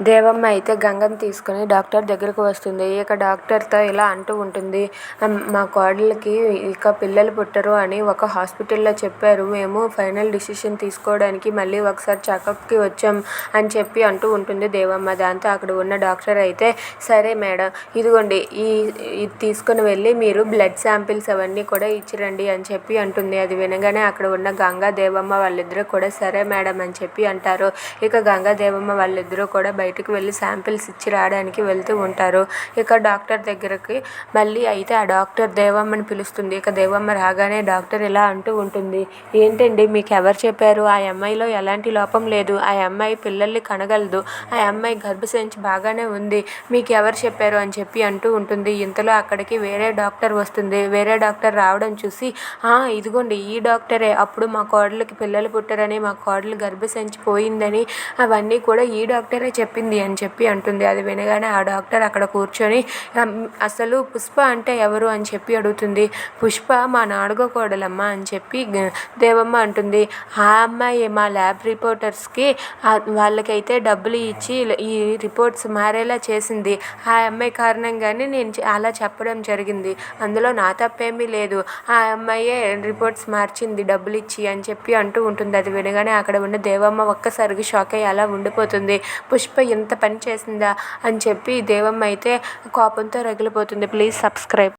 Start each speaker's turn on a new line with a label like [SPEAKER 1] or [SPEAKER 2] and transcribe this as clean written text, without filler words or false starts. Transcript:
[SPEAKER 1] దేవమ్మ అయితే గంగని తీసుకుని డాక్టర్ దగ్గరకు వస్తుంది. ఇక డాక్టర్తో ఇలా అంటూ ఉంటుంది. మా కోడలికి ఇక పిల్లలు పుట్టరు అని ఒక హాస్పిటల్లో చెప్పారు. మేము ఫైనల్ డిసిషన్ తీసుకోవడానికి మళ్ళీ ఒకసారి చెకప్కి వచ్చాం అని చెప్పి అంటూ ఉంటుంది దేవమ్మ. దాంతో అక్కడ ఉన్న డాక్టర్ అయితే సరే మేడం, ఇదిగోండి ఇది తీసుకుని వెళ్ళి మీరు బ్లడ్ శాంపిల్స్ అవన్నీ కూడా ఇచ్చిరండి అని చెప్పి అంటుంది. అది వినగానే అక్కడ ఉన్న గంగా దేవమ్మ వాళ్ళిద్దరూ కూడా సరే మేడం అని చెప్పి అంటారు. ఇక గంగా దేవమ్మ వాళ్ళిద్దరూ కూడా బయటకు వెళ్ళి శాంపిల్స్ ఇచ్చి రావడానికి వెళ్తూ ఉంటారు. ఇక డాక్టర్ దగ్గరికి మళ్ళీ అయితే ఆ డాక్టర్ దేవమ్మని పిలుస్తుంది. ఇక దేవమ్మ రాగానే డాక్టర్ ఇలా అంటూ ఉంటుంది. ఏంటండి మీకు ఎవరు చెప్పారు? ఆ అమ్మాయిలో ఎలాంటి లోపం లేదు. ఆ అమ్మాయి పిల్లల్ని కనగలదు. ఆ అమ్మాయి గర్భసంచి బాగానే ఉంది. మీకు ఎవరు చెప్పారు అని చెప్పి అంటూ ఉంటుంది. ఇంతలో అక్కడికి వేరే డాక్టర్ వస్తుంది. వేరే డాక్టర్ రావడం చూసి ఇదిగోండి ఈ డాక్టరే అప్పుడు మా కోడలికి పిల్లలు పుట్టరని, మా కోడలు గర్భసంచి పోయిందని అవన్నీ కూడా ఈ డాక్టరే చెప్పింది అని చెప్పి అంటుంది. అది వినగానే ఆ డాక్టర్ అక్కడ కూర్చొని అసలు పుష్ప అంటే ఎవరు అని చెప్పి అడుగుతుంది. పుష్ప మా నాలుగో కోడలమ్మ అని చెప్పి దేవమ్మ అంటుంది. ఆ అమ్మాయి మా ల్యాబ్ రిపోర్టర్స్కి వాళ్ళకైతే డబ్బులు ఇచ్చి ఈ రిపోర్ట్స్ మారేలా చేసింది. ఆ అమ్మాయి కారణంగానే నేను అలా చెప్పడం జరిగింది. అందులో నా తప్పేమీ లేదు. ఆ అమ్మాయే రిపోర్ట్స్ మార్చింది డబ్బులు ఇచ్చి అని చెప్పి అంటూ ఉంటుంది. అది వినగానే అక్కడ ఉన్న దేవమ్మ ఒక్కసారిగా షాక్ అయ్యి అలా ఉండిపోతుంది. పుష్ప ఇంత పని చేసిందా అని చెప్పి దేవమ్మ అయితే కోపంతో రగిలిపోతుంది. Please subscribe.